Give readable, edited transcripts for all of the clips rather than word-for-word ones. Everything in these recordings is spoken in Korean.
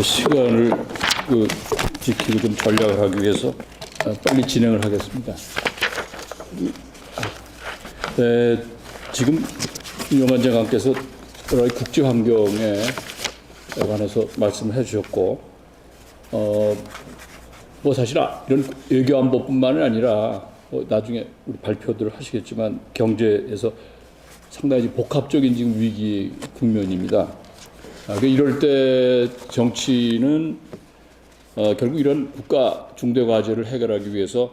시간을 지키고 좀 전략을 하기 위해서 빨리 진행을 하겠습니다. 지금 윤영관 장관께서 여러 가지 국제 환경에 관해서 말씀을 해주셨고, 사실 이런 외교안보뿐만 아니라 나중에 우리 발표들을 하시겠지만 경제에서 상당히 복합적인 지금 위기 국면입니다. 이럴 때 정치는 결국 이런 국가 중대 과제를 해결하기 위해서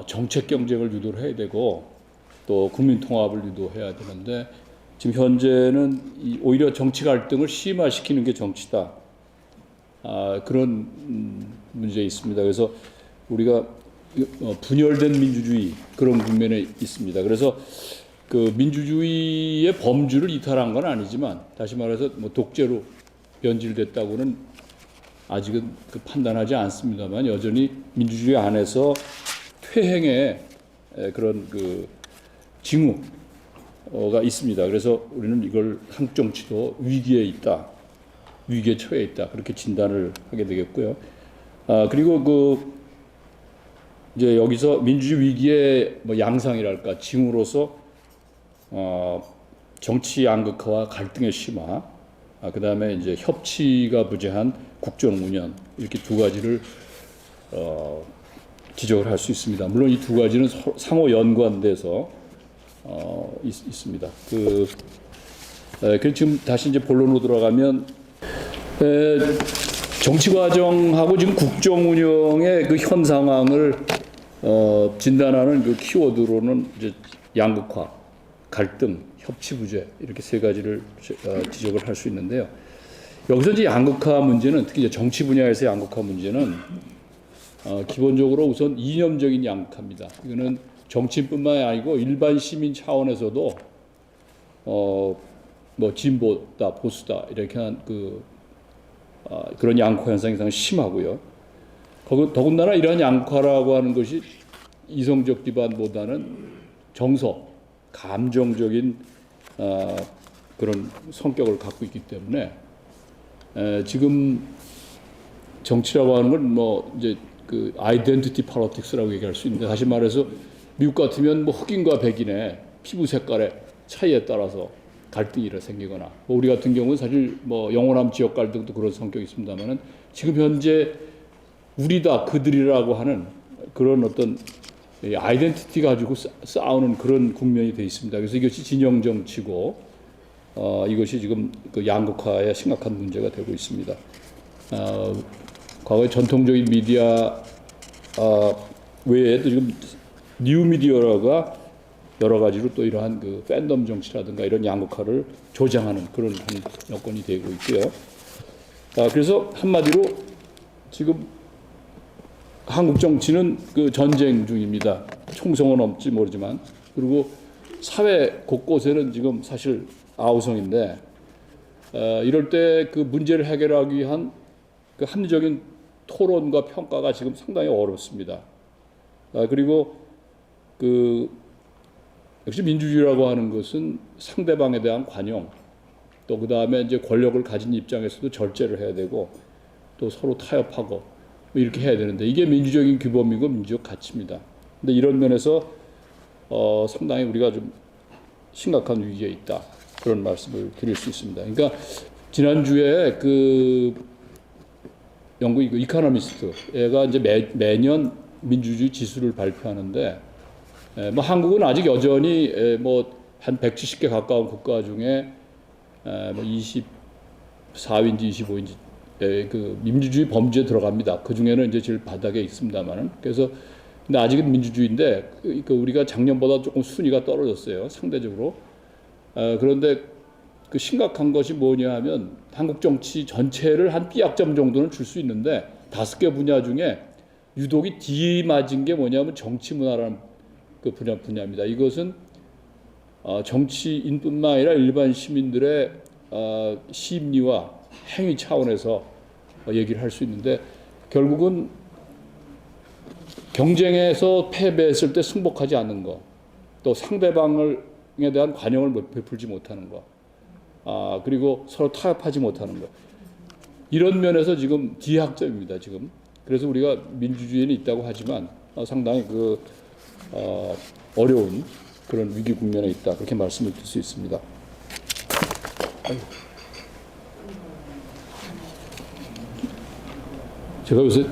정책 경쟁을 유도를 해야 되고 또 국민 통합을 유도해야 되는데, 지금 현재는 오히려 정치 갈등을 심화시키는 게 정치다. 그런 문제에 있습니다. 그래서 우리가 분열된 민주주의 그런 국면에 있습니다. 그래서 그 민주주의의 범주를 이탈한 건 아니지만, 다시 말해서 독재로 변질됐다고는 아직은 판단하지 않습니다만, 여전히 민주주의 안에서 퇴행의 그런 징후가 있습니다. 그래서 우리는 이걸 한국 정치도 위기에 있다, 위기에 처해 있다, 그렇게 진단을 하게 되겠고요. 그리고 이제 여기서 민주주의 위기의 양상이랄까, 징후로서 정치 양극화와 갈등의 심화, 그 다음에 이제 협치가 부재한 국정 운영, 이렇게 두 가지를 지적을 할 수 있습니다. 물론 이 두 가지는 상호 연관돼서 있습니다. 지금 다시 이제 본론으로 들어가면, 정치 과정하고 지금 국정 운영의 현 상황을 진단하는 키워드로는 이제 양극화, 갈등, 협치 부재, 이렇게 세 가지를 지적을 할 수 있는데요. 여기서 이제 양극화 문제는, 특히 이제 정치 분야에서의 양극화 문제는 기본적으로 우선 이념적인 양극화입니다. 이거는 정치인뿐만이 아니고 일반 시민 차원에서도 진보다 보수다 이렇게 한 그런 양극화 현상이 상당히 심하고요. 더군다나 이러한 양극화라고 하는 것이 이성적 기반보다는 정서, 감정적인 그런 성격을 갖고 있기 때문에, 지금 정치라고 하는 건 이제 아이덴티티 폴리틱스라고 얘기할 수 있는데, 다시 말해서 미국 같으면 흑인과 백인의 피부 색깔의 차이에 따라서 갈등이 생기거나, 우리 같은 경우는 사실 영호남 지역 갈등도 그런 성격이 있습니다만은, 지금 현재 우리다 그들이라고 하는 그런 어떤 아이덴티티 가지고 싸우는 그런 국면이 되어 있습니다. 그래서 이것이 진영 정치고, 이것이 지금 양극화에 심각한 문제가 되고 있습니다. 과거의 전통적인 미디어 외에도 지금 뉴 미디어가 여러 가지로 또 이러한 팬덤 정치라든가 이런 양극화를 조장하는 그런 여건이 되고 있고요. 그래서 한마디로 지금 한국 정치는 전쟁 중입니다. 총성은 없지 모르지만. 그리고 사회 곳곳에는 지금 사실 아우성인데, 이럴 때 문제를 해결하기 위한 합리적인 토론과 평가가 지금 상당히 어렵습니다. 그리고 역시 민주주의라고 하는 것은 상대방에 대한 관용, 또 그 다음에 이제 권력을 가진 입장에서도 절제를 해야 되고, 또 서로 타협하고 이렇게 해야 되는데, 이게 민주적인 규범이고 민주적 가치입니다. 근데 이런 면에서 상당히 우리가 좀 심각한 위기에 있다, 그런 말씀을 드릴 수 있습니다. 그러니까 지난주에 영국 이코노미스트가 이제 매년 민주주의 지수를 발표하는데, 한국은 아직 여전히 한 170개 가까운 국가 중에 24위인지 25위인지 민주주의 범주에 들어갑니다. 그 중에는 이제 제일 바닥에 있습니다만은. 그래서 근데 아직은 민주주의인데, 우리가 작년보다 조금 순위가 떨어졌어요, 상대적으로. 그런데 심각한 것이 뭐냐 하면, 한국 정치 전체를 한 B학점 정도는 줄 수 있는데, 5개 분야 중에 유독이 D 맞은 게 뭐냐면 정치 문화라는 분야입니다. 이것은 정치인뿐만 아니라 일반 시민들의 심리와 행위 차원에서 얘기를 할 수 있는데, 결국은 경쟁에서 패배했을 때 승복하지 않는 것, 또 상대방에 대한 관용을 베풀지 못하는 것, 그리고 서로 타협하지 못하는 것, 이런 면에서 지금 D학점입니다. 지금. 그래서 우리가 민주주의는 있다고 하지만 상당히 어려운 그런 위기 국면에 있다. 그렇게 말씀을 드릴 수 있습니다. 제가 요새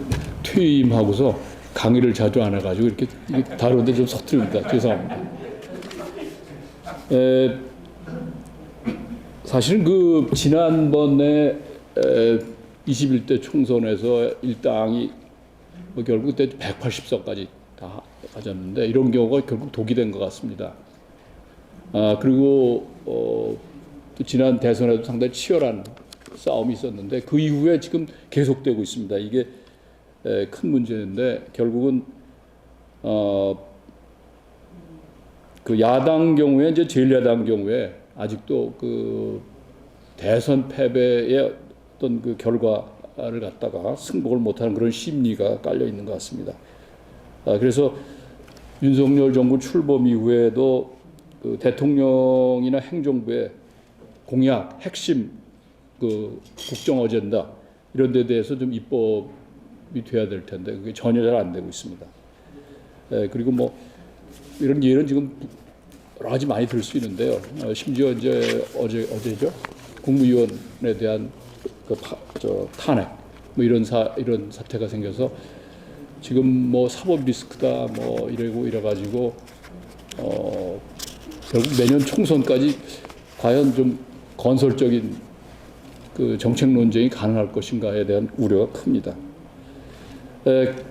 퇴임하고서 강의를 자주 안 해가지고 이렇게 다루는데 좀 서투릅니다. 죄송합니다. 사실은 그 지난번에 21대 총선에서 일당이 뭐 결국 그때 180석까지 다 가졌는데 이런 경우가 결국 독이 된 것 같습니다. 그리고 또 지난 대선에도 상당히 치열한 싸움이 있었는데 그 이후에 지금 계속되고 있습니다. 이게 큰 문제인데 결국은 그 야당 경우에 이제 제1야당 경우에 아직도 그 대선 패배의 어떤 그 결과를 갖다가 승복을 못하는 그런 심리가 깔려 있는 것 같습니다. 그래서 윤석열 정부 출범 이후에도 그 대통령이나 행정부의 공약, 핵심 그 국정 어젠다 이런 데 대해서 좀 입법이 돼야 될 텐데 그게 전혀 잘 안 되고 있습니다. 그리고 뭐 이런 예는 지금 여러 가지 많이 들 수 있는데요. 심지어 이제 어제죠 국무위원에 대한 탄핵 뭐 이런 사태가 생겨서 지금 뭐 사법 리스크다 뭐 이래 가지고 결국 내년 총선까지 과연 좀 건설적인 그 정책 논쟁이 가능할 것인가에 대한 우려가 큽니다.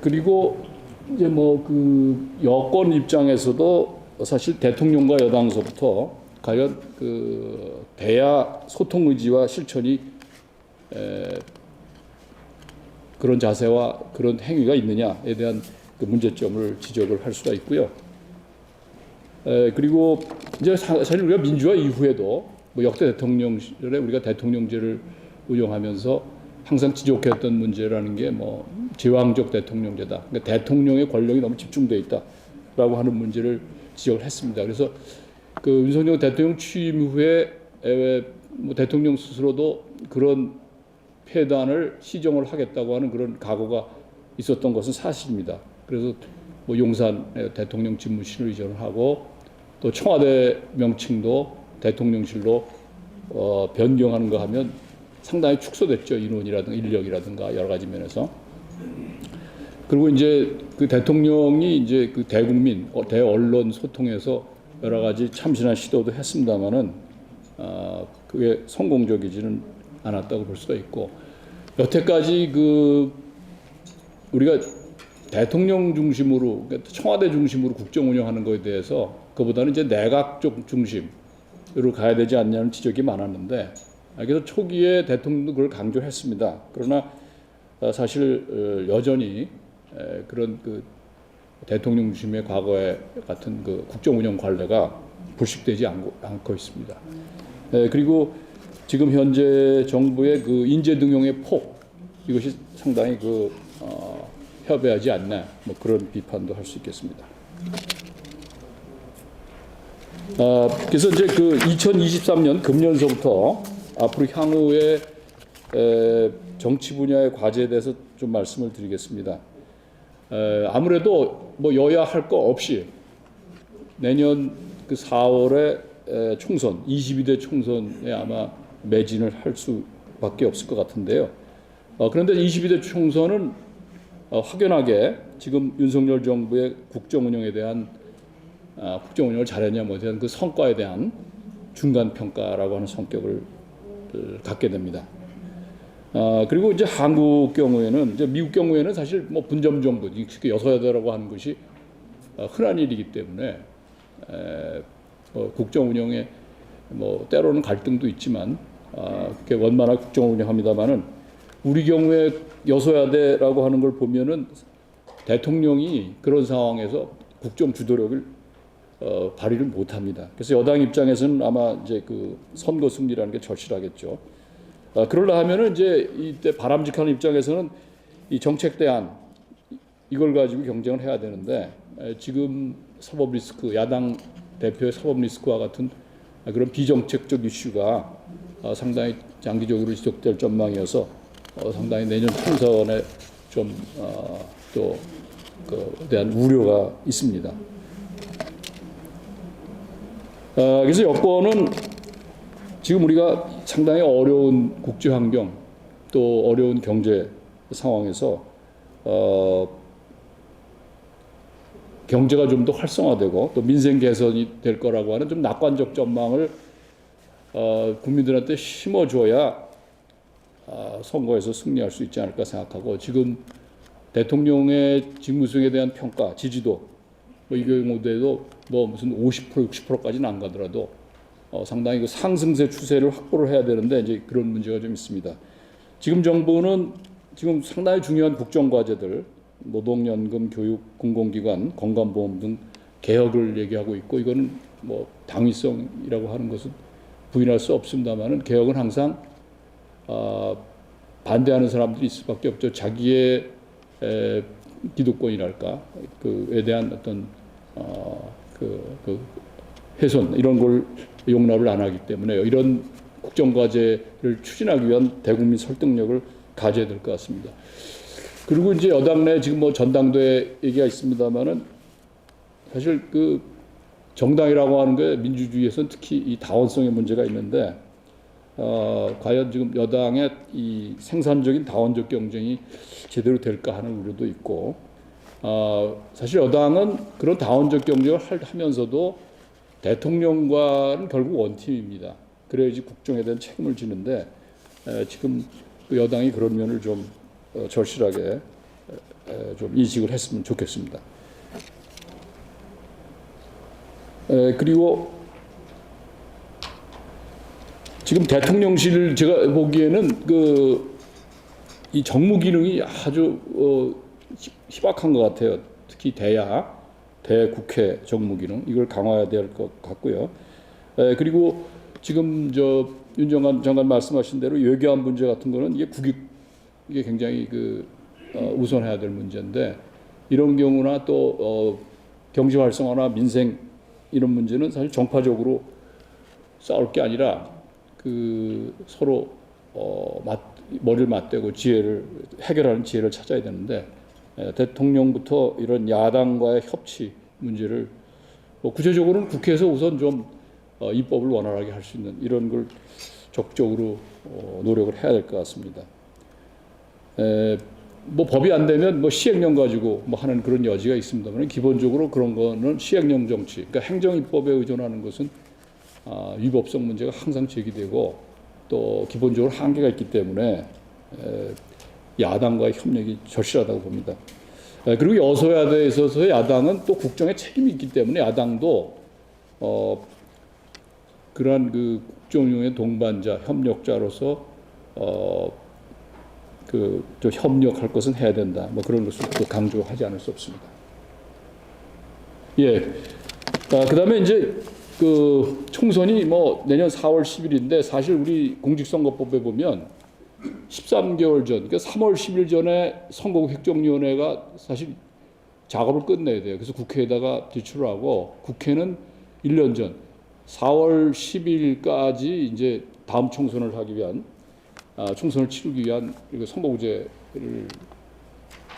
그리고 이제 뭐 그 여권 입장에서도 사실 대통령과 여당서부터 과연 그 대야 소통 의지와 실천이 그런 자세와 그런 행위가 있느냐에 대한 그 문제점을 지적을 할 수가 있고요. 그리고 이제 사실 우리가 민주화 이후에도 뭐 역대 대통령 시절에 우리가 대통령제를 운영하면서 항상 지적했던 문제라는 게 뭐 제왕적 대통령제다. 그러니까 대통령의 권력이 너무 집중돼 있다라고 하는 문제를 지적을 했습니다. 그래서 그 윤석열 대통령 취임 후에 뭐 대통령 스스로도 그런 폐단을 시정을 하겠다고 하는 그런 각오가 있었던 것은 사실입니다. 그래서 뭐 용산 대통령 집무실을 이전을 하고 또 청와대 명칭도 대통령실로 변경하는 거 하면 상당히 축소됐죠. 인원이라든가 인력이라든가 여러 가지 면에서. 그리고 이제 그 대통령이 이제 그 대국민, 대언론 소통에서 여러 가지 참신한 시도도 했습니다만은 그게 성공적이지는 않았다고 볼 수가 있고 여태까지 그 우리가 대통령 중심으로 그러니까 청와대 중심으로 국정 운영하는 것에 대해서 그보다는 이제 내각 쪽 중심으로 가야 되지 않냐는 지적이 많았는데 그래서 초기에 대통령도 그걸 강조했습니다. 그러나 사실 여전히 그런 그 대통령 중심의 과거의 같은 그 국정 운영 관례가 불식되지 않고 있습니다. 그리고 지금 현재 정부의 그 인재 등용의 폭 이것이 상당히 그 협의하지 않나 뭐 그런 비판도 할 수 있겠습니다. 그래서 이제 그 2023년 금년서부터 앞으로 향후의 정치 분야의 과제에 대해서 좀 말씀을 드리겠습니다. 아무래도 뭐 여야 할 거 없이 내년 그 4월에 총선 22대 총선에 아마 매진을 할 수밖에 없을 것 같은데요. 그런데 22대 총선은 확연하게 지금 윤석열 정부의 국정 운영에 대한 국정 운영을 잘했냐 뭐에 대한 그 성과에 대한 중간 평가라고 하는 성격을 갖게 됩니다. 그리고 이제 한국 경우에는 이제 미국 경우에는 사실 뭐 분점 정부, 쉽게 여서야대라고 하는 것이 흔한 일이기 때문에 뭐 국정 운영에 뭐 때로는 갈등도 있지만 그렇게 원만하게 국정 운영합니다만은 우리 경우에 여서야대라고 하는 걸 보면은 대통령이 그런 상황에서 국정 주도력을 발휘를 못합니다. 그래서 여당 입장에서는 아마 이제 그 선거 승리라는 게 절실하겠죠. 그러려 하면은 이제 이때 바람직한 입장에서는 이 정책 대안 이걸 가지고 경쟁을 해야 되는데 지금 사법 리스크, 야당 대표의 사법 리스크와 같은 그런 비정책적 이슈가 상당히 장기적으로 지속될 전망이어서 상당히 내년 총선에 좀 또 대한 우려가 있습니다. 그래서 여권은 지금 우리가 상당히 어려운 국제 환경 또 어려운 경제 상황에서 경제가 좀 더 활성화되고 또 민생 개선이 될 거라고 하는 좀 낙관적 전망을 국민들한테 심어줘야 선거에서 승리할 수 있지 않을까 생각하고, 지금 대통령의 직무 수행에 대한 평가, 지지도 이 경우에도 무슨 50% 60%까지는 안 가더라도 상당히 그 상승세 추세를 확보를 해야 되는데 이제 그런 문제가 좀 있습니다. 지금 정부는 지금 상당히 중요한 국정과제들, 노동연금, 교육, 공공기관, 건강보험 등 개혁을 얘기하고 있고, 이거는 당위성이라고 하는 것은 부인할 수 없습니다만은 개혁은 항상 반대하는 사람들이 있을 수밖에 없죠. 자기의 기득권이랄까 그에 대한 어떤 훼손 이런 걸 용납을 안 하기 때문에 이런 국정과제를 추진하기 위한 대국민 설득력을 가져야 될 것 같습니다. 그리고 이제 여당 내 지금 전당대회 얘기가 있습니다만은 사실 그 정당이라고 하는 게 민주주의에서는 특히 이 다원성의 문제가 있는데 과연 지금 여당의 이 생산적인 다원적 경쟁이 제대로 될까 하는 우려도 있고, 사실 여당은 그런 다원적 경쟁을 하면서도 대통령과는 결국 원팀입니다. 그래야지 국정에 대한 책임을 지는데 지금 그 여당이 그런 면을 좀 절실하게 좀 인식을 했으면 좋겠습니다. 그리고 지금 대통령실 제가 보기에는 이 정무 기능이 아주 희박한 것 같아요. 특히 대국회 정무 기능 이걸 강화해야 될 것 같고요. 그리고 지금 윤 장관 말씀하신 대로 외교안 문제 같은 거는 이게 굉장히 우선해야 될 문제인데, 이런 경우나 또 경제 활성화나 민생 이런 문제는 사실 정파적으로 싸울 게 아니라 서로 머리를 맞대고 해결하는 지혜를 찾아야 되는데, 대통령부터 이런 야당과의 협치 문제를 구체적으로는 국회에서 우선 좀 입법을 원활하게 할 수 있는 이런 걸 적극적으로 노력을 해야 될 것 같습니다. 법이 안 되면 시행령 가지고 하는 그런 여지가 있습니다만, 기본적으로 그런 거는 시행령 정치, 그러니까 행정입법에 의존하는 것은 위법성 문제가 항상 제기되고 또 기본적으로 한계가 있기 때문에 야당과의 협력이 절실하다고 봅니다. 그리고 여소야대에 있어서 야당은 또 국정에 책임이 있기 때문에 야당도 그러한 국정용의 동반자, 협력자로서 좀 협력할 것은 해야 된다. 그런 것을 또 강조하지 않을 수 없습니다. 예. 그다음에 이제 총선이 내년 4월 10일인데 사실 우리 공직선거법에 보면 13개월 전, 그러니까 3월 10일 전에 선거구 획정위원회가 사실 작업을 끝내야 돼요. 그래서 국회에다가 제출을 하고, 국회는 1년 전 4월 10일까지 이제 다음 총선을 하기 위한 총선을 치르기 위한 선거구제를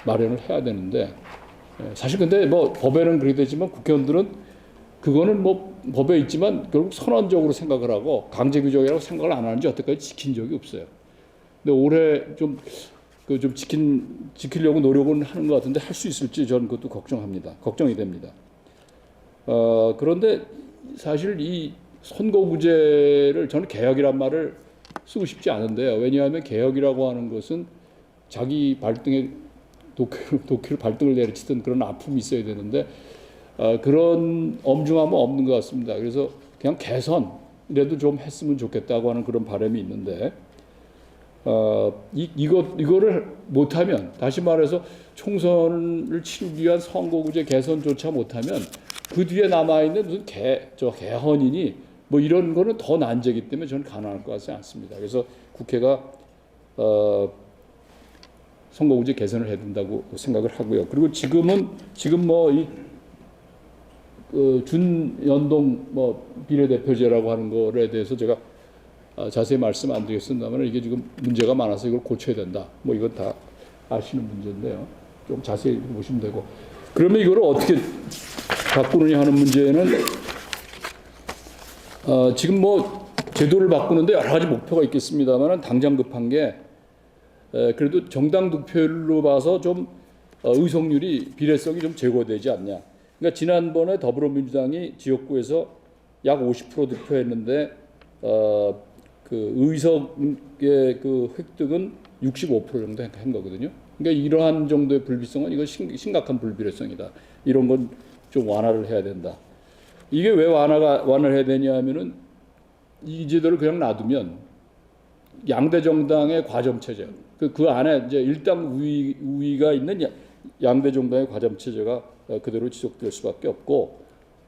마련을 해야 되는데, 사실 근데 법에는 그렇게 되지만 국회의원들은 그거는 법에 있지만 결국 선언적으로 생각을 하고 강제 규정이라고 생각을 안 하는지 여태까지 지킨 적이 없어요. 근데 올해 좀 지키려고 노력은 하는 것 같은데 할 수 있을지 저는 그것도 걱정이 됩니다. 그런데 사실 이 선거구제를 저는 개혁이란 말을 쓰고 싶지 않은데요. 왜냐하면 개혁이라고 하는 것은 자기 발등에 도끼를 발등을 내리치던 그런 아픔이 있어야 되는데 그런 엄중함은 없는 것 같습니다. 그래서 그냥 개선이라도 좀 했으면 좋겠다고 하는 그런 바람이 있는데, 이거를 못하면, 다시 말해서 총선을 치르기 위한 선거구제 개선조차 못하면 그 뒤에 남아있는 무슨 개헌이니 이런 거는 더 난제이기 때문에 저는 가능할 것 같지 않습니다. 그래서 국회가 선거구제 개선을 해야 된다고 생각을 하고요. 그리고 지금 준연동 비례대표제라고 하는 거에 대해서 제가 자세히 말씀 안 드리겠습니다만 이게 지금 문제가 많아서 이걸 고쳐야 된다. 뭐 이건 다 아시는 문제인데요. 좀 자세히 보시면 되고. 그러면 이걸 어떻게 바꾸느냐 하는 문제는 지금 뭐 제도를 바꾸는데 여러 가지 목표가 있겠습니다만 당장 급한 게 그래도 정당 득표율로 봐서 좀 의석률이 비례성이 좀 제고되지 않냐. 그러니까 지난번에 더불어민주당이 지역구에서 약 50% 득표했는데 그 의석의 그 획득은 65% 정도 한 거거든요. 그러니까 이러한 정도의 불비성은 이건 심각한 불비례성이다. 이런 건 좀 완화를 해야 된다. 이게 왜 완화를 해야 되냐 하면은 이 제도를 그냥 놔두면 양대 정당의 과점 체제, 그 안에 이제 일당 우위가 있는 양대 정당의 과점 체제가 그대로 지속될 수밖에 없고,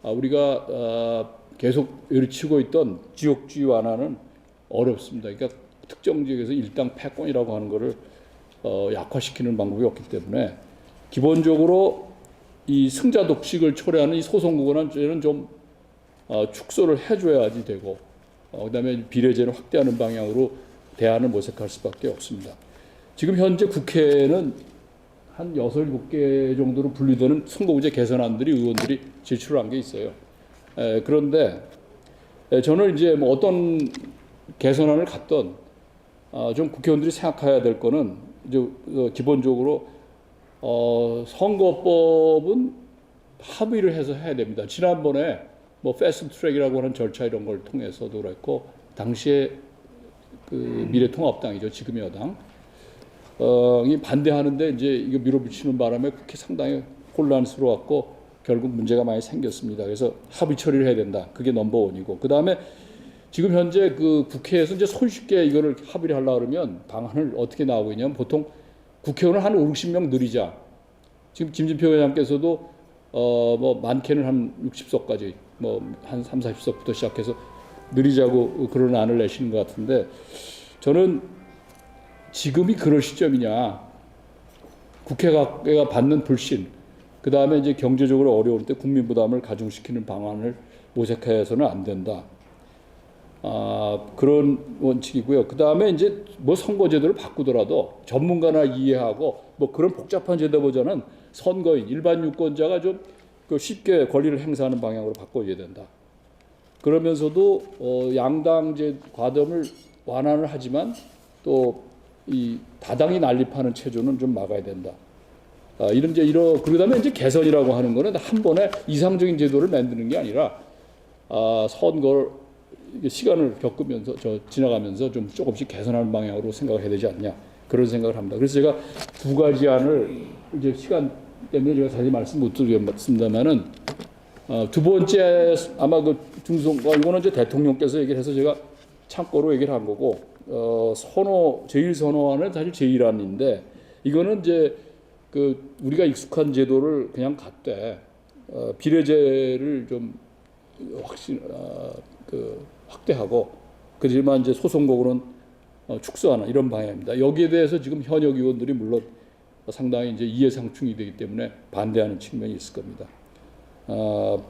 우리가 계속 외치고 있던 지역주의 완화는 어렵습니다. 그러니까 특정 지역에서 일당 패권이라고 하는 것을 약화시키는 방법이 없기 때문에 기본적으로 이 승자 독식을 초래하는 이 소선거구제는 좀 축소를 해줘야지 되고, 그다음에 비례제를 확대하는 방향으로 대안을 모색할 수밖에 없습니다. 지금 현재 국회에는 한 6, 7개 정도로 분류되는 선거구제 개선안들이 의원들이 제출한 게 있어요. 그런데 저는 이제 뭐 어떤 개선안을 갖던 좀 국회의원들이 생각해야 될 거는 이제 기본적으로 선거법은 합의를 해서 해야 됩니다. 지난번에 뭐 패스트 트랙이라고 하는 절차 이런 걸 통해서도 그랬고, 당시에 그 미래통합당이죠, 지금의 여당 이 반대하는데 이제 이거 밀어붙이는 바람에 국회 상당히 혼란스러웠고 결국 문제가 많이 생겼습니다. 그래서 합의 처리를 해야 된다. 그게 넘버원이고, 그 다음에 지금 현재 그 국회에서 이제 손쉽게 이거를 합의를 하려고 그러면 방안을 어떻게 나오고 있냐면, 보통 국회의원을 한 5, 60명 늘리자. 지금 김진표 의장께서도 뭐 많게는 한 60석까지 뭐 한 3, 40석부터 시작해서 늘리자고 그런 안을 내시는 것 같은데, 저는 지금이 그럴 시점이냐. 국회가 받는 불신, 그 다음에 이제 경제적으로 어려울 때 국민 부담을 가중시키는 방안을 모색해서는 안 된다. 그런 원칙이고요. 그 다음에 이제 뭐 선거제도를 바꾸더라도 전문가나 이해하고 뭐 그런 복잡한 제도보다는 선거인, 일반 유권자가 좀 쉽게 권리를 행사하는 방향으로 바꿔야 된다. 그러면서도 양당제 과점을 완화를 하지만 또 이 다당이 난립하는 체조는 좀 막아야 된다. 그다음에 이제 개선이라고 하는 거는 한 번에 이상적인 제도를 만드는 게 아니라 선거를 시간을 겪으면서 지나가면서 좀 조금씩 개선하는 방향으로 생각을 해야 되지 않냐, 그런 생각을 합니다. 그래서 제가 두 가지 안을 이제 시간 때문에 제가 자세히 말씀 못 드리겠습니다만은 두 번째 아마 그 중선거, 이거는 이제 대통령께서 얘기를 해서 제가 참고로 얘기를 한 거고, 제일 선호안은 사실 제1안인데 이거는 이제 그 우리가 익숙한 제도를 그냥 갖되 비례제를 좀 확대하고, 그렇지만 이제 소선거구는 축소하는 이런 방향입니다. 여기에 대해서 지금 현역 의원들이 물론 상당히 이제 이해상충이 되기 때문에 반대하는 측면이 있을 겁니다.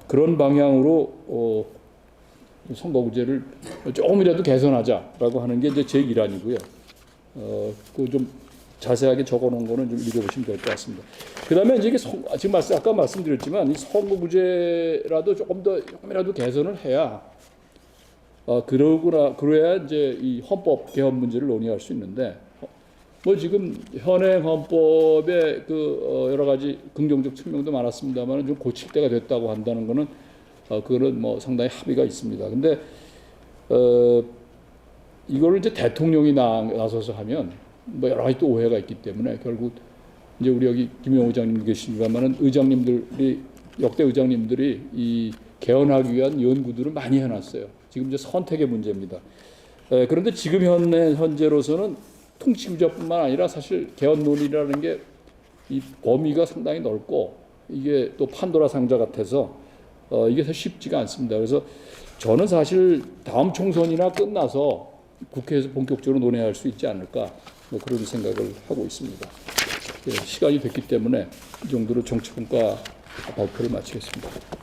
그런 방향으로 선거구제를 조금이라도 개선하자라고 하는 게 이제 제 일환이고요. 그 좀 자세하게 적어놓은 거는 좀 읽어보시면 될 것 같습니다. 그다음에 이제 지금 아까 말씀드렸지만 이 선거구제라도 조금이라도 개선을 해야 그래야 이제 이 헌법 개헌 문제를 논의할 수 있는데, 뭐 지금 현행 헌법에 여러 가지 긍정적 측면도 많았습니다만 좀 고칠 때가 됐다고 한다는 거는 그거는 뭐 상당히 합의가 있습니다. 근데 이거를 이제 대통령이 나서서 하면 뭐 여러 가지 또 오해가 있기 때문에 결국 이제 우리 여기 김영호 의장님 계십니다만은 역대 의장님들이 이 개헌하기 위한 연구들을 많이 해놨어요. 지금 이제 선택의 문제입니다. 그런데 지금 현재로서는 통치구제뿐만 아니라 사실 개헌 논의라는 게 이 범위가 상당히 넓고 이게 또 판도라 상자 같아서 이게 사실 쉽지가 않습니다. 그래서 저는 사실 다음 총선이나 끝나서 국회에서 본격적으로 논의할 수 있지 않을까, 뭐 그런 생각을 하고 있습니다. 시간이 됐기 때문에 이 정도로 정치분과 발표를 마치겠습니다.